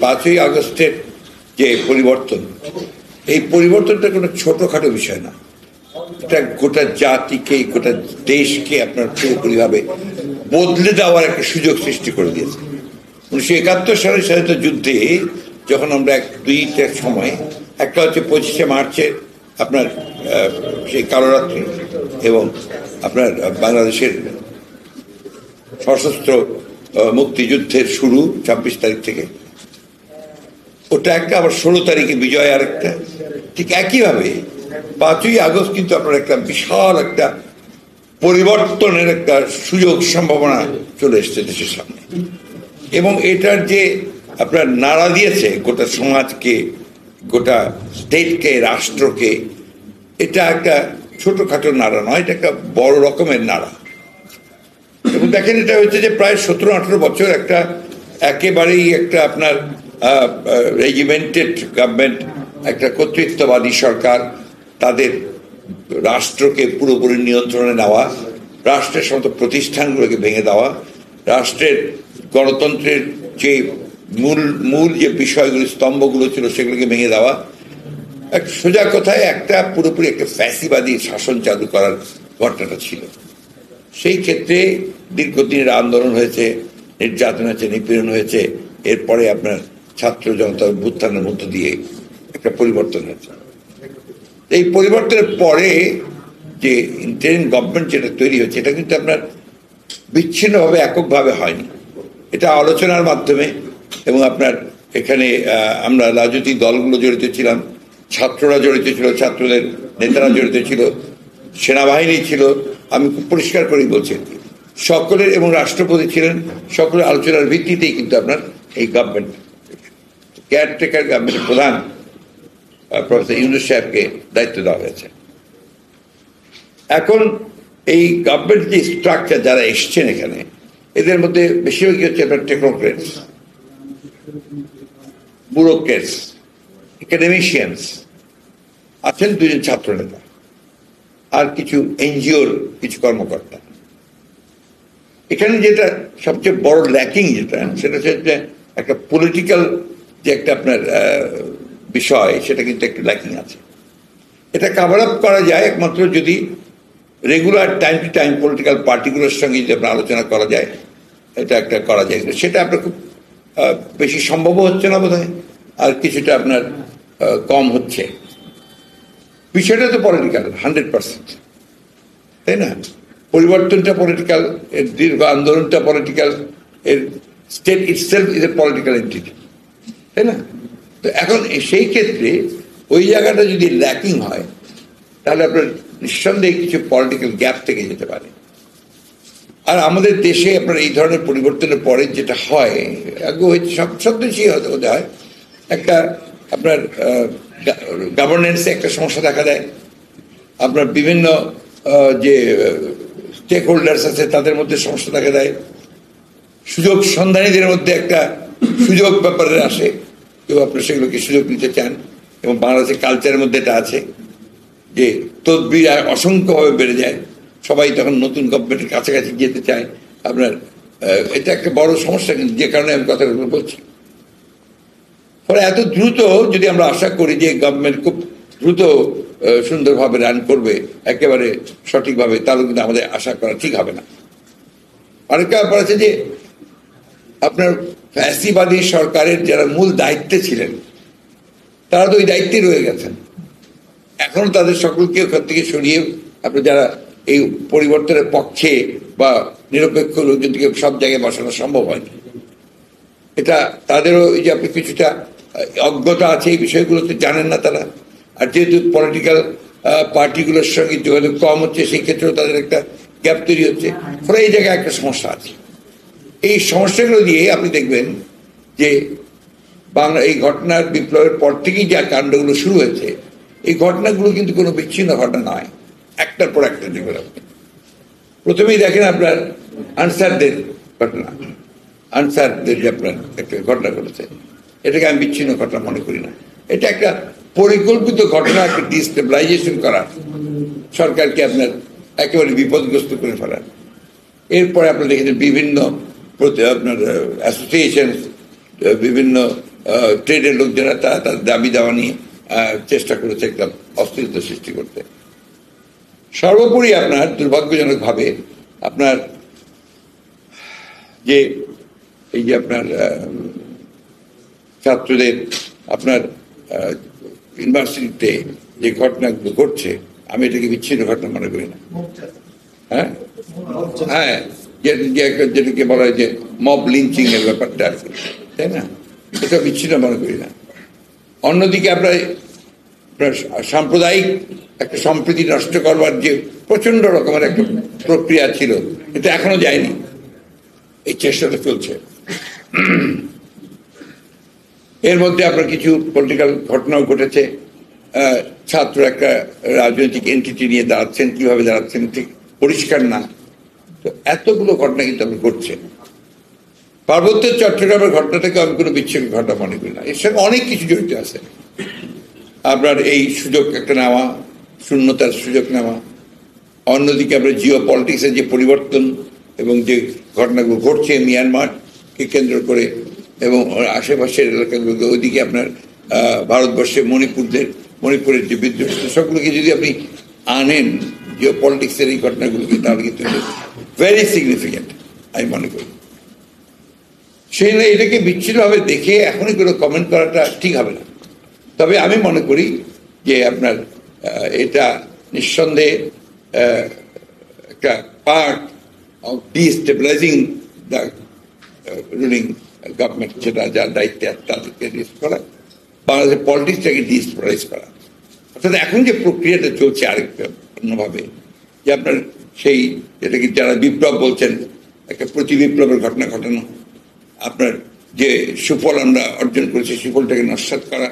5ই আগস্টের যে পরিবর্তন, এই পরিবর্তনটা কোনো ছোটখাটো বিষয় না। এটা গোটা জাতিকে, গোটা দেশকে আপনার পুরোপুরিভাবে বদলে দেওয়ার একটা সুযোগ সৃষ্টি করে দিয়েছে। 1971 সালের স্বাধীনতা যুদ্ধে যখন আমরা দুইটা সময়, একটা হচ্ছে 25শে মার্চের আপনার সেই কালোরাত্রি এবং আপনার বাংলাদেশের সশস্ত্র মুক্তিযুদ্ধের শুরু 26 তারিখ থেকে, ওটা একটা, আবার 16 তারিখে বিজয় আর একটা। ঠিক একইভাবে 5ই আগস্ট কিন্তু আপনার একটা বিশাল একটা পরিবর্তনের একটা সুযোগ সম্ভাবনা চলে এসছে দেশের সামনে, এবং এটার যে আপনার নাড়া দিয়েছে গোটা সমাজকে, গোটা স্টেটকে, রাষ্ট্রকে, এটা একটা ছোটখাটো নাড়া নয়, এটা একটা বড় রকমের নাড়া। এবং দেখেন, এটা হচ্ছে যে প্রায় 17-18 বছর একটা একেবারেই একটা আপনার রেজিমেন্টেড গভর্নমেন্ট, একটা কর্তৃত্ববাদী সরকার, তাদের রাষ্ট্রকে পুরোপুরি নিয়ন্ত্রণে নেওয়া, রাষ্ট্রের সমস্ত প্রতিষ্ঠানগুলোকে ভেঙে দেওয়া, রাষ্ট্রের গণতন্ত্রের যে মূল যে বিষয়গুলো, স্তম্ভগুলো ছিল, সেগুলোকে ভেঙে দেওয়া। এক সোজা কথায় একটা পুরোপুরি একটা ফ্যাসিবাদী শাসন চালু করার ঘটনাটা ছিল। সেই ক্ষেত্রে দীর্ঘদিনের আন্দোলন হয়েছে, নির্যাতন হয়েছে, নিপীড়ন হয়েছে। এরপরে আপনার ছাত্র জনতা অভ্যুত্থানের মধ্য দিয়ে একটা পরিবর্তন হয়েছে। এই পরিবর্তনের পরে যে ইন্টারিম গভর্নমেন্ট যেটা তৈরি হয়েছে, এটা কিন্তু আপনার বিচ্ছিন্নভাবে, এককভাবে হয়নি। এটা আলোচনার মাধ্যমে, এবং আপনার এখানে আমরা রাজনৈতিক দলগুলো জড়িত ছিলাম, ছাত্ররা জড়িত ছিল, ছাত্রদের নেতারা জড়িত ছিল, সেনাবাহিনী ছিল। আমি খুব পরিষ্কার করেই বলছি, সকলের, এবং রাষ্ট্রপতি ছিলেন, সকলের আলোচনার ভিত্তিতেই কিন্তু আপনার এই গভর্নমেন্ট, কেয়ারটেকার গভর্নমেন্টের প্রধান প্রফেসর ইউনূস সাহেবকে দায়িত্ব দেওয়া হয়েছে। এখন এই গভর্নমেন্ট যে স্ট্রাকচার, যারা এসছেন এখানে, এদের মধ্যে বেশিরভাগই হচ্ছে আপনার টেকনোক্রেটস, ব্যুরোক্রেটস, একাডেমিশিয়ানস, আছেন 2জন ছাত্র নেতা, আর কিছু এনজিওর কিছু কর্মকর্তা। এখানে যেটা সবচেয়ে বড় ল্যাকিং, যেটা সেটা হচ্ছে একটা পলিটিক্যাল যে একটা আপনার বিষয়, সেটা কিন্তু একটু ল্যাকিং আছে। এটা কাভার আপ করা যায় একমাত্র যদি regular time to time political পার্টিগুলোর সঙ্গে যদি আপনার আলোচনা করা যায়, এটা একটা করা যায়। সেটা আপনার খুব বেশি সম্ভব হচ্ছে না বোধহয়, আর কিছুটা আপনার কম হচ্ছে। বিষয়টা তো পলিটিক্যাল 100%, তাই না? পরিবর্তনটা পলিটিক্যাল, এর দীর্ঘ আন্দোলনটা পলিটিক্যাল, এর state itself is a political entity, তাই না? তো এখন সেই ক্ষেত্রে ওই জায়গাটা যদি ল্যাকিং হয়, তাহলে আপনার নিঃসন্দেহে কিছু পলিটিক্যাল গ্যাপ থেকে যেতে পারে। আর আমাদের দেশে আপনার এই ধরনের পরিবর্তনের পরে যেটা হয়, আগে হয়েছে সব দেশেই হতে হয়, একটা আপনার গভর্নেন্সে একটা সমস্যা দেখা দেয়। আপনার বিভিন্ন যে স্টেক হোল্ডার্স আছে, তাদের মধ্যে সমস্যা দেখা দেয়। সুযোগ সন্ধানীদের মধ্যে একটা সুযোগ ব্যাপারে আসে, কেউ আপনার সেগুলোকে সুযোগ নিতে চান। এবং বাংলাদেশের কালচারের মধ্যে এটা আছে যে তদবির অসংখ্যভাবে বেড়ে যায়, সবাই তখন নতুন গভর্নমেন্টের কাছাকাছি যেতে চায় আপনার। এটা একটা বড় সমস্যা, কিন্তু যে কারণে আমি কথাগুলো বলছি। ফলে এত দ্রুত যদি আমরা আশা করি যে গভর্নমেন্ট খুব দ্রুত সুন্দরভাবে রান করবে, একেবারে সঠিকভাবে, তাহলে কিন্তু আমাদের আশা করা ঠিক হবে না। আরেকটা ব্যাপার আছে যে আপনার ফ্যাসিবাদী সরকারের যারা মূল দায়িত্বে ছিলেন, তারা তো ওই দায়িত্বে রয়ে গেছেন। এখনো তাদের সকলকে ওখান থেকে সরিয়ে আপনার যারা এই পরিবর্তনের পক্ষে বা নিরপেক্ষ লোকজনকে সব জায়গায় বসানো সম্ভব হয়নি। এটা তাদেরও এই যে আপনি কিছুটা অজ্ঞতা আছে, এই বিষয়গুলোতে জানেন না তারা। আর যেহেতু পলিটিক্যাল পার্টিগুলোর সঙ্গে যোগাযোগ কম হচ্ছে, সেই ক্ষেত্রেও তাদের একটা গ্যাপ তৈরি হচ্ছে। ফলে এই জায়গায় একটা সমস্যা আছে। এই সমস্যাগুলো দিয়ে আপনি দেখবেন যে বাংলা এই ঘটনার বিপ্লবের পর থেকেই যা কাণ্ডগুলো শুরু হয়েছে, এই ঘটনাগুলো কিন্তু কোনো বিচ্ছিন্ন ঘটনা নয়, একটার পর একটা যেগুলো। প্রথমেই দেখেন আপনার আনসারদের ঘটনা, আনসারদের যে আপনার একটা ঘটনা ঘটেছে, এটাকে আমি বিচ্ছিন্ন ঘটনা মনে করি না। এটা একটা পরিকল্পিত ঘটনা, একটা ডিস্টেবিলাইজেশন করা, সরকারকে আপনার একেবারে বিপদগ্রস্ত করে ফেলার। এরপরে আপনার দেখেছেন বিভিন্ন আপনার অ্যাসোসিয়েশন, বিভিন্ন ট্রেডের লোকজনেরা তারা তার দাবি দাওয়া নিয়ে চেষ্টা করেছে একটা অস্থিরতা সৃষ্টি করতে। সর্বোপরি আপনার দুর্ভাগ্যজনকভাবে আপনার যে এই যে আপনার ছাত্রদের আপনার ইউনিভার্সিটিতে যে ঘটনাগুলো ঘটছে, আমি এটাকে বিচ্ছিন্ন ঘটনা মনে করি না। হ্যাঁ হ্যাঁ, যেটাকে বলা হয় যে মব লিঞ্চিং এর ব্যাপারটা আর কি, তাই না? এটা বিচ্ছিন্ন মনে করি না। অন্যদিকে আপনার সাম্প্রদায়িক একটা সম্প্রীতি নষ্ট করবার যে প্রচন্ড রকমের একটা প্রক্রিয়া ছিল, এটা এখনো যায়নি, এই চেষ্টাটা চলছে। এর মধ্যে আপনার কিছু পলিটিক্যাল ঘটনাও ঘটেছে। ছাত্র একটা রাজনৈতিক এন্টিটি নিয়ে দাঁড়াচ্ছেন, কিভাবে দাঁড়াচ্ছেন ঠিক পরিষ্কার না। তো এতগুলো ঘটনা কিন্তু আপনি ঘটছে। পার্বত্য চট্টগ্রামের ঘটনাটাকে আমি কোনো বিচ্ছিন্ন ঘটনা মনে করি না, এর সঙ্গে অনেক কিছু জড়িত আছে। আপনার এই সুযোগ একটা নেওয়া, শূন্যতার সুযোগ নেওয়া, অন্যদিকে আপনার জিও পলিটিক্সের যে পরিবর্তন এবং যে ঘটনাগুলো ঘটছে মিয়ানমারকে কেন্দ্র করে এবং আশেপাশের এলাকাগুলোকে, ওইদিকে আপনার ভারতবর্ষে মণিপুরের যে বিদ্রোহ, সবগুলোকে যদি আপনি আনেন জিও পলিটিক্সের এই ঘটনাগুলোকে, তাহলে কিন্তু ভেরি সিগনিফিকেন্ট আমি মনে করি। সেই জন্য এটাকে বিচ্ছিন্নভাবে দেখে এখনই কোনো কমেন্ট করাটা ঠিক হবে না। তবে আমি মনে করি যে আপনার এটা নিঃসন্দেহে একটা part of destabilising the ruling government, যেটা যার দায়িত্বে তাদেরকে রিস্ক করা, বাংলাদেশের পলিটিক্সটাকে ডিস্টেবিলাইজ করা। অর্থাৎ এখন যে প্রক্রিয়াটা চলছে আরেকটা অন্যভাবে, যে আপনার সেই যেটাকে যারা বিপ্লব বলছেন, একটা প্রতি বিপ্লবের ঘটনা ঘটানো, আপনার যে সুফল আমরা অর্জন করেছি সুফলটাকে নস্যাৎ করা,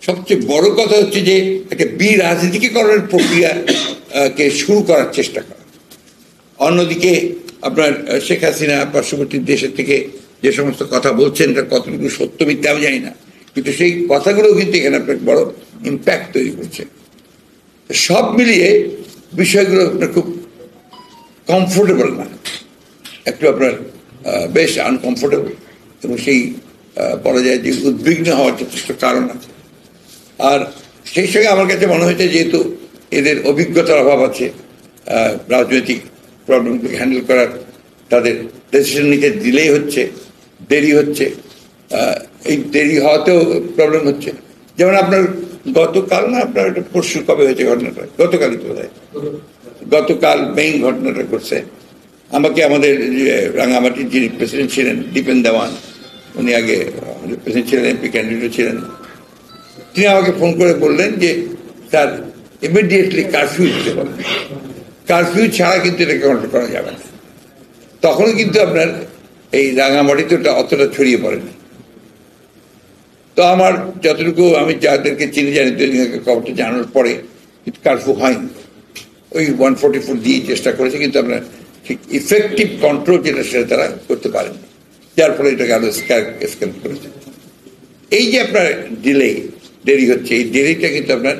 সবচেয়ে বড় কথা হচ্ছে যে একটা রাজনীতিকরণের প্রক্রিয়াকে শুরু করার চেষ্টা করা। অন্যদিকে আপনার শেখ হাসিনা পার্শ্ববর্তী দেশের থেকে যে সমস্ত কথা বলছেন, এটা কতটুকু সত্য মিথ্যা আমি জানি না, কিন্তু সেই কথাগুলো কিন্তু এখানে আপনার বড় ইম্প্যাক্ট তৈরি করছে। সব মিলিয়ে বিষয়গুলো আপনার খুব কমফোর্টেবল না, একটু আপনার বেশ আনকমফোর্টেবল, এবং সেই বলা যায় যে উদ্বিগ্ন হওয়ার যথেষ্ট কারণ আছে। আর সেই সঙ্গে আমার কাছে মনে হয়েছে যেহেতু এদের অভিজ্ঞতার অভাব আছে রাজনৈতিক প্রবলেমকে হ্যান্ডেল করার, তাদের ডিসিশন নিতে দিলেই হচ্ছে, দেরি হচ্ছে, এই দেরি হওয়াতেও প্রবলেম হচ্ছে। যেমন আপনার গতকাল না, আপনার একটা পরশু কবে হয়েছে ঘটনাটা, গতকালই তো হয়, গতকাল মেইন ঘটনাটা করছে। আমাকে আমাদের রাঙামাটির যিনি প্রেসিডেন্ট ছিলেন দীপেন দেওয়ান, উনি আগে প্রেসিডেন্ট ছিলেন, এমপি ক্যান্ডিডেট ছিলেন, তিনি আমাকে ফোন করে বললেন যে তার ইমিডিয়েটলি কারফিউ দিতে বলেন, কারফিউ ছাড়া কিন্তু এটাকে কন্ট্রোল করা যাবে না। তখনও কিন্তু আপনার এই রাঙামাটিতে ওটা অতটা ছড়িয়ে পড়েনি। তো আমার যতটুকু আমি যাদেরকে চিনি জানি, খবরটা জানানোর পরে কারফিউ হয়নি, ওই 144 দিয়ে চেষ্টা করেছে, কিন্তু আপনার ঠিক ইফেক্টিভ কন্ট্রোল যেটা সেটা তারা করতে পারেন, যার ফলে এটাকে আরো স্ক্যান করেছে। এই যে আপনার দেরি হচ্ছে, এই দেরিটা কিন্তু আপনার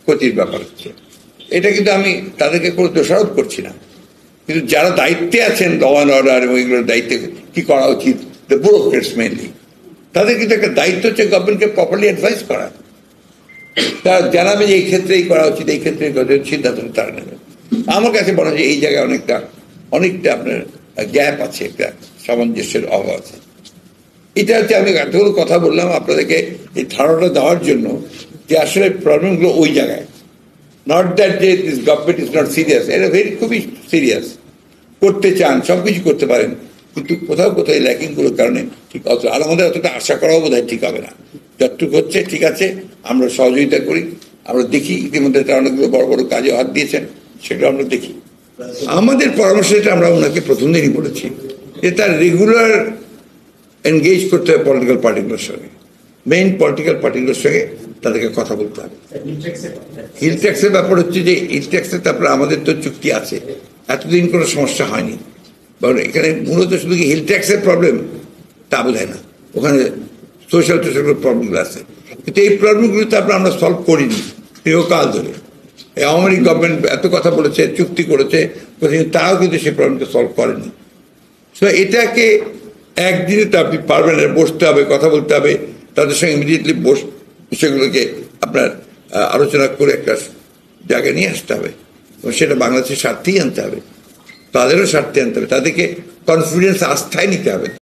ক্ষতির ব্যাপার হচ্ছে। এটা কিন্তু আমি তাদেরকে কোনো দোষারোপ করছি না, কিন্তু যারা দায়িত্বে আছেন ল অ্যান্ড অর্ডার এবং এগুলোর দায়িত্বে কি করা উচিত, দ্য ব্যুরোক্রেটস মেইনলি, তাদের কিন্তু একটা দায়িত্ব হচ্ছে গভর্নমেন্টকে প্রপারলি অ্যাডভাইস করা। তারা জানাবে যে এই ক্ষেত্রে এই করা উচিত, এই ক্ষেত্রে সিদ্ধান্ত তারা নেবে। আমার কাছে মনে হয় এই জায়গায় অনেকটা আপনার গ্যাপ আছে, একটা সামঞ্জস্যের অভাব আছে। এটা হচ্ছে আমি এতগুলো কথা বললাম আপনাদেরকে এই ধারণাটা দেওয়ার জন্য যে আসলে প্রবলেমগুলো ওই জায়গায়, নট দ্যাট যে this government is not serious, এটা খুবই সিরিয়াস, করতে চান, সবকিছু করতে পারেন, কিন্তু কোথাও কোথাও এই ল্যাকিংগুলোর কারণে ঠিক অত, আর আমাদের অতটা আশা করাও বোধ হয় ঠিক হবে না। যতটুকু হচ্ছে ঠিক আছে, আমরা সহযোগিতা করি, আমরা দেখি। ইতিমধ্যে তারা অনেকগুলো বড় বড় কাজে হাত দিয়েছেন, সেগুলো আমরা দেখি। আমাদের পরামর্শটা আমরা ওনাকে প্রথম দিনই বলেছি যে তার রেগুলার এনগেজ করতে হবে পলিটিক্যাল পার্টিগুলোর সঙ্গে, মেইন পলিটিক্যাল পার্টিগুলোর সঙ্গে তাদেরকে কথা বলতে হবে। হিল ট্যাক্সের ব্যাপার হচ্ছে যে হিল ট্যাক্সের তারপরে আমাদের তো চুক্তি আছে, এতদিন কোনো সমস্যা হয়নি। এখানে মূলত শুধু কি হিল ট্যাক্সের প্রবলেম তা বোঝায় না, ওখানে সোশ্যাল প্রবলেমগুলো আছে, কিন্তু এই প্রবলেমগুলো তো আমরা সলভ করিনি দীর্ঘকাল ধরে। এই আওয়ামী লীগ গভর্নমেন্ট এত কথা বলেছে, চুক্তি করেছে, তারাও কিন্তু সেই প্রবলেমকে সলভ করেনি। তো এটাকে একদিনে তো আপনি পারবেন না, বসতে হবে, কথা বলতে হবে, তাদের সঙ্গে ইমিডিয়েটলি বিষয়গুলোকে আপনার আলোচনা করে একটা জায়গায় নিয়ে আসতে হবে এবং সেটা বাংলাদেশের স্বার্থেই আনতে হবে, তাদেরও স্বার্থে আনতে হবে, তাদেরকে কনফিডেন্স আস্থায় নিতে হবে।